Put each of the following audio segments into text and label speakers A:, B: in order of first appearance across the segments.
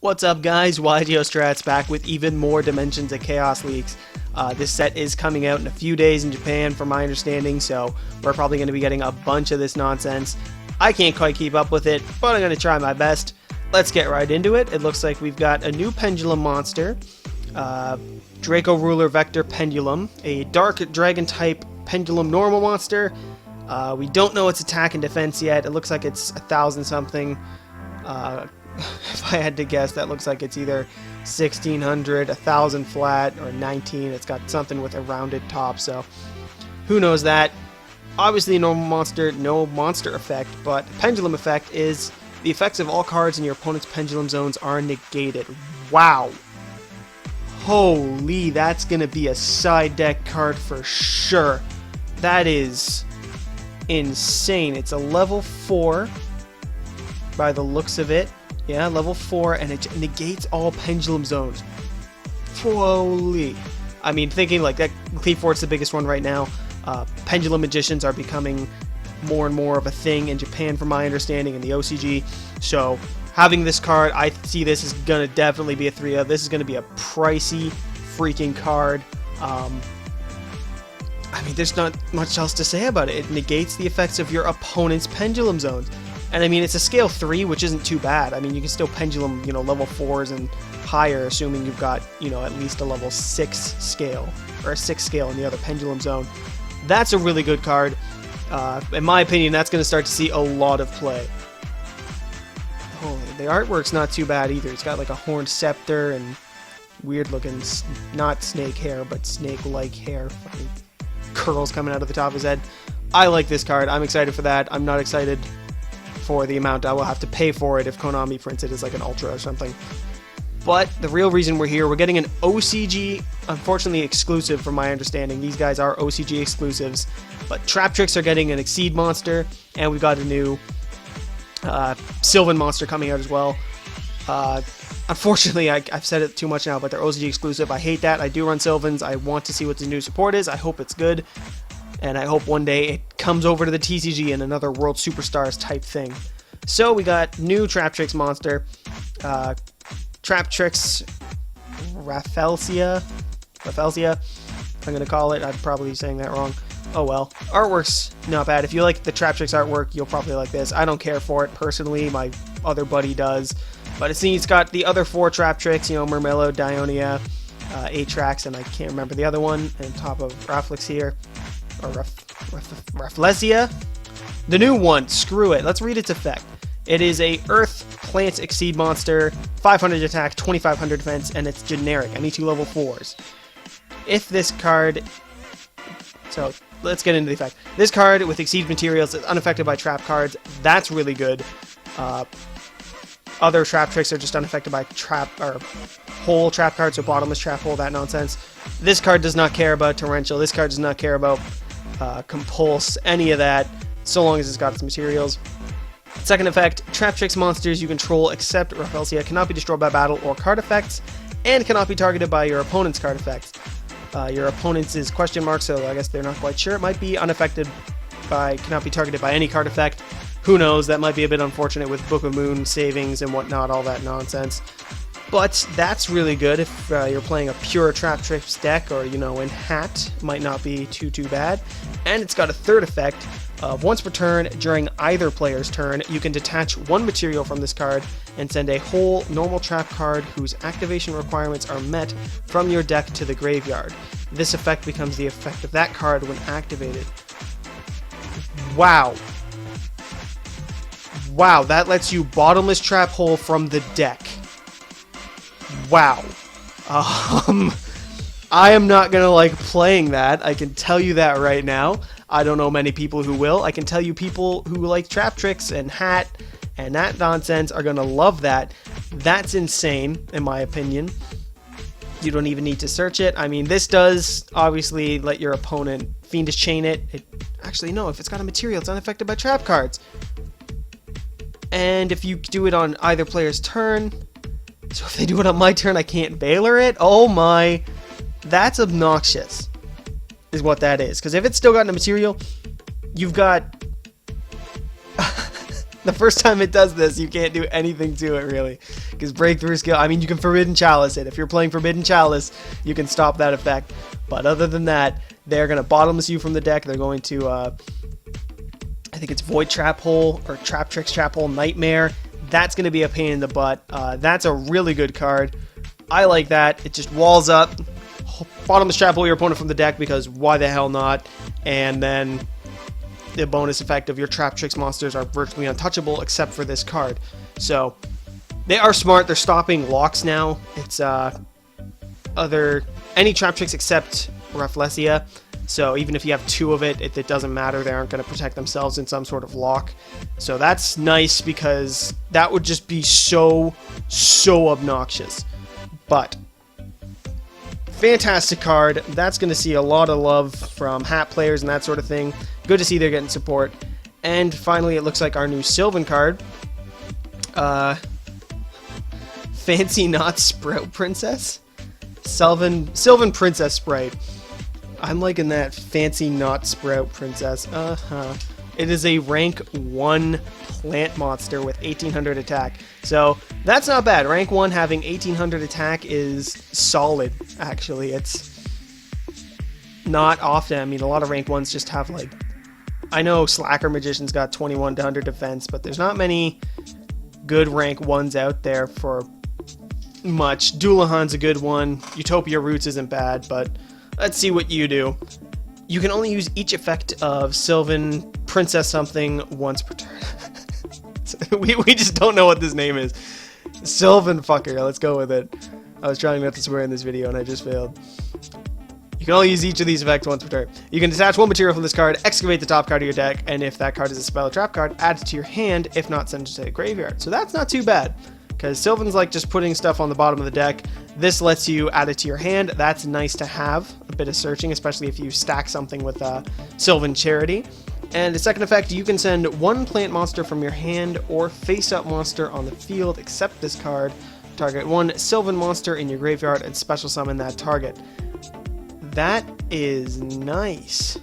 A: What's up guys, YGO Strats back with even more Dimensions of Chaos leaks. This set is coming out in a few days in Japan from my understanding, so we're probably going to be getting a bunch of this nonsense. I can't quite keep up with it, but I'm going to try my best. Let's get right into it. It looks like we've got a new Pendulum monster, Draco Ruler Vector Pendulum, a Dark Dragon type Pendulum normal monster. We don't know its attack and defense yet. It looks like it's 1,000 something. If I had to guess, that looks like it's either 1,600, 1,000 flat, or 19. It's got something with a rounded top, so who knows that. Obviously, normal monster, no monster effect, but pendulum effect is the effects of all cards in your opponent's pendulum zones are negated. Wow. Holy, that's going to be a side deck card for sure. That is insane. It's a level 4 by the looks of it. Yeah, level 4, and it negates all pendulum zones. Holy. I mean, thinking like that, Cleave Fort's the biggest one right now. Pendulum magicians are becoming more and more of a thing in Japan, from my understanding, in the OCG. So, having this card, I see this is going to definitely be a 3-of. This is going to be a pricey freaking card. I mean, there's not much else to say about it. It negates the effects of your opponent's pendulum zones. And I mean, it's a scale 3, which isn't too bad. I mean, you can still pendulum, level 4s and higher, assuming you've got, at least a level 6 scale, or a 6 scale in the other pendulum zone. That's a really good card. In my opinion, that's going to start to see a lot of play. Holy, the artwork's not too bad either. It's got like a horned scepter and weird looking, not snake hair, but snake-like hair. Fucking curls coming out of the top of his head. I like this card. I'm excited for that. I'm not excited for the amount I will have to pay for it if Konami prints it as like an Ultra or something. But the real reason we're here, we're getting an OCG, unfortunately exclusive from my understanding. These guys are OCG exclusives. But Traptrix are getting an Exceed monster, and we've got a new Sylvan monster coming out as well. Unfortunately, I've said it too much now, but they're OCG exclusive. I hate that. I do run Sylvans. I want to see what the new support is. I hope it's good. And I hope one day it comes over to the TCG in another World Superstars type thing. So we got new Traptrix monster, Traptrix Rafflesia, I'm going to call it. I'm probably saying that wrong. Oh well. Artwork's not bad. If you like the Traptrix artwork, you'll probably like this. I don't care for it personally. My other buddy does. But it's got the other 4 Traptrix, Murmello, Dionia, Atrax, and I can't remember the other one, and top of Rafflex here. Or Rafflesia. The new one, screw it. Let's read its effect. It is a Earth Plant Exceed monster, 500 attack, 2500 defense, and it's generic. Any 2 level 4s. If this card... So, let's get into the effect. This card with Exceed materials is unaffected by trap cards. That's really good. Other Traptrix are just unaffected by hole trap cards, so bottomless trap hole, that nonsense. This card does not care about torrential. This card does not care about compulse, any of that, so long as it's got its materials. Second effect, Traptrix monsters you control except Rafflesia cannot be destroyed by battle or card effects, and cannot be targeted by your opponent's card effects. Your opponent's is question mark, so I guess they're not quite sure. It might be unaffected by, cannot be targeted by any card effect. Who knows, that might be a bit unfortunate with Book of Moon savings and whatnot, all that nonsense. But that's really good if you're playing a pure Traptrix deck, or, in hat, might not be too bad. And it's got a third effect of once per turn, during either player's turn, you can detach 1 material from this card and send a whole normal trap card whose activation requirements are met from your deck to the graveyard. This effect becomes the effect of that card when activated. Wow. Wow, that lets you bottomless trap hole from the deck. Wow. I am not going to like playing that. I can tell you that right now. I don't know many people who will. I can tell you people who like Traptrix and hat and that nonsense are going to love that. That's insane, in my opinion. You don't even need to search it. I mean, this does obviously let your opponent Fiendish Chain it. Actually, no, if it's got a material, it's unaffected by trap cards. And if you do it on either player's turn, so if they do it on my turn, I can't Baylor it? Oh my, that's obnoxious, is what that is. Because if it's still got a material, you've got The first time it does this, you can't do anything to it, really. Because Breakthrough Skill, I mean, you can Forbidden Chalice it. If you're playing Forbidden Chalice, you can stop that effect. But other than that, they're going to bottomless you from the deck. They're going to, I think it's Void Trap Hole or Traptrix Trap Hole Nightmare. That's going to be a pain in the butt. That's a really good card. I like that. It just walls up, bottomless Trap Hole your opponent from the deck, because why the hell not? And then the bonus effect of your Traptrix monsters are virtually untouchable except for this card. So they are smart. They're stopping locks now. It's any Traptrix except Rafflesia. So even if you have 2 of it, it doesn't matter. They aren't going to protect themselves in some sort of lock. So that's nice, because that would just be so obnoxious. But fantastic card. That's going to see a lot of love from hat players and that sort of thing. Good to see they're getting support. And finally, it looks like our new Sylvan card. Fancy Not Sprout Princess? Sylvan Princess Sprite. I'm liking that. Fancy Not Sprout Princess. It is a rank 1 plant monster with 1800 attack. So that's not bad. Rank 1 having 1800 attack is solid, actually. It's not often. I mean, a lot of rank 1s just have, like, I know Slacker Magician's got 21 to 100 defense, but there's not many good rank 1s out there for much. Doulahan's a good one. Utopia Roots isn't bad, but let's see what you do. You can only use each effect of Sylvan Princess something once per turn. we just don't know what this name is. Sylvan fucker. Let's go with it. I was trying not to swear in this video and I just failed. You can only use each of these effects once per turn. You can detach 1 material from this card, excavate the top card of your deck, and if that card is a spell or trap card, add it to your hand. If not, send it to the graveyard. So that's not too bad, because Sylvan's like just putting stuff on the bottom of the deck. This lets you add it to your hand. That's nice to have. A bit of searching, especially if you stack something with Sylvan Charity. And the second effect, you can send 1 plant monster from your hand or face-up monster on the field, except this card. Target 1 Sylvan monster in your graveyard and special summon that target. That is nice.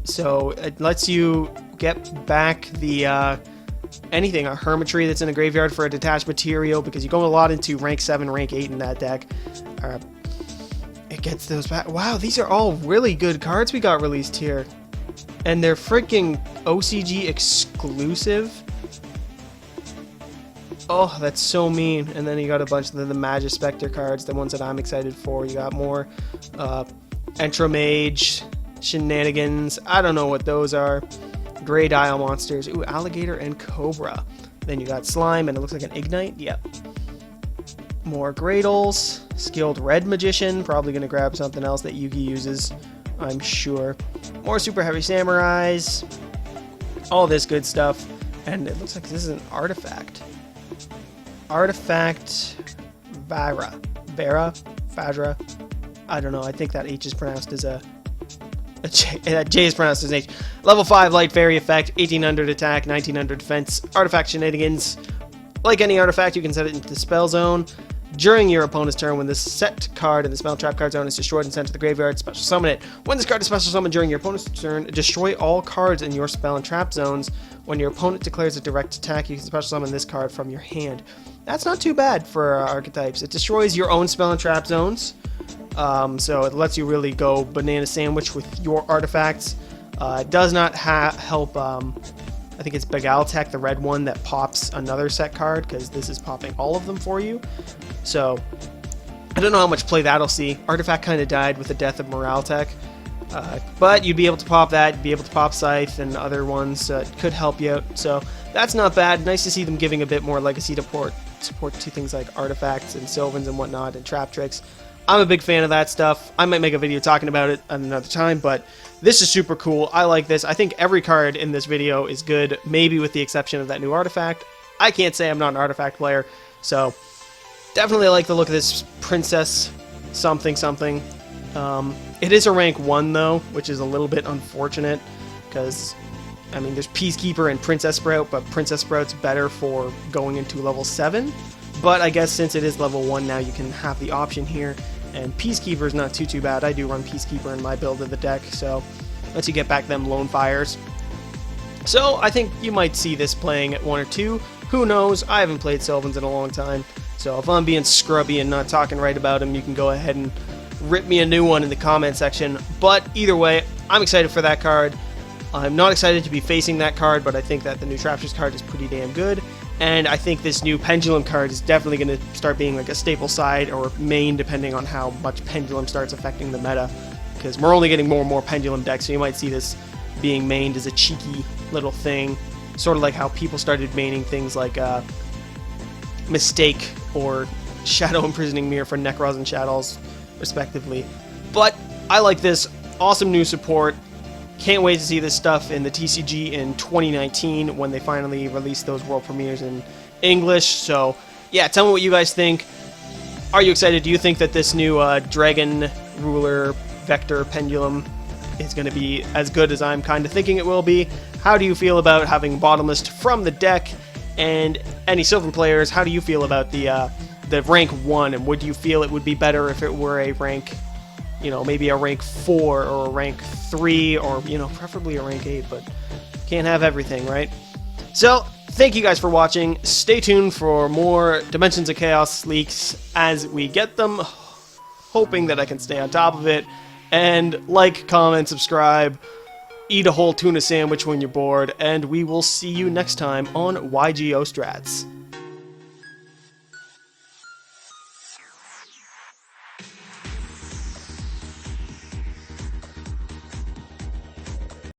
A: So it lets you get back the anything, a Hermitry that's in a graveyard for a detached material, because you go a lot into rank 7, rank 8 in that deck. It gets those back. Wow, these are all really good cards we got released here. And they're freaking OCG exclusive. Oh, that's so mean. And then you got a bunch of the Magus Spectre cards, the ones that I'm excited for. You got more Entramage, Shenanigans. I don't know what those are. Grey Dial monsters. Ooh, Alligator and Cobra. Then you got Slime, and it looks like an Ignite. Yep. More Gradles. Skilled Red Magician. Probably going to grab something else that Yugi uses, I'm sure. More Super Heavy Samurais. All this good stuff. And it looks like this is an artifact. Artifact Vajra. I don't know. I think that H is pronounced as a J. That J is pronounced as an H. Level 5 Light Fairy effect, 1800 attack, 1900 defense. Artifact Shenanigans. Like any artifact, you can set it into the spell zone. During your opponent's turn, when this set card in the spell trap card zone is destroyed and sent to the graveyard, special summon it. When this card is special summoned during your opponent's turn, destroy all cards in your spell and trap zones. When your opponent declares a direct attack, you can special summon this card from your hand. That's not too bad for archetypes. It destroys your own spell and trap zones, so it lets you really go banana sandwich with your artifacts. It does not help, I think it's Begaltech, the red one, that pops another set card, because this is popping all of them for you. So I don't know how much play that'll see. Artifact kind of died with the death of Moraltech. But you'd be able to pop that, you'd be able to pop Scythe and other ones that could help you out. So that's not bad. Nice to see them giving a bit more legacy support to things like artifacts and Sylvans and whatnot and Traptrix. I'm a big fan of that stuff. I might make a video talking about it another time, but this is super cool. I like this. I think every card in this video is good, maybe with the exception of that new artifact. I can't say I'm not an artifact player, so definitely like the look of this Princess something. It is a rank 1 though, which is a little bit unfortunate, because I mean, there's Peacekeeper and Princess Sprout, but Princess Sprout's better for going into level 7. But I guess since it is level 1 now, you can have the option here. And Peacekeeper is not too bad. I do run Peacekeeper in my build of the deck, so lets you get back them Lone Fires. So I think you might see this playing at 1 or 2. Who knows? I haven't played Sylvans in a long time. So if I'm being scrubby and not talking right about him, you can go ahead and rip me a new one in the comment section. But either way, I'm excited for that card. I'm not excited to be facing that card, but I think that the new Traptrix card is pretty damn good. And I think this new Pendulum card is definitely going to start being like a staple side or main, depending on how much Pendulum starts affecting the meta. Because we're only getting more and more Pendulum decks, so you might see this being mained as a cheeky little thing. Sort of like how people started maining things like Mistake or Shadow Imprisoning Mirror for Necros and Shadows, respectively. But I like this. Awesome new support. Can't wait to see this stuff in the TCG in 2019 when they finally release those world premieres in English. So, yeah, tell me what you guys think. Are you excited? Do you think that this new Dragon Ruler Vector Pendulum is going to be as good as I'm kind of thinking it will be? How do you feel about having bottomless from the deck? And any Sylvan players, how do you feel about the rank 1? And would you feel it would be better if it were a rank, you know, maybe a rank 4 or a rank 3 or, you know, preferably a rank 8, but can't have everything, right? So, thank you guys for watching. Stay tuned for more Dimensions of Chaos leaks as we get them, hoping that I can stay on top of it. And like, comment, subscribe, eat a whole tuna sandwich when you're bored, and we will see you next time on YGO Strats.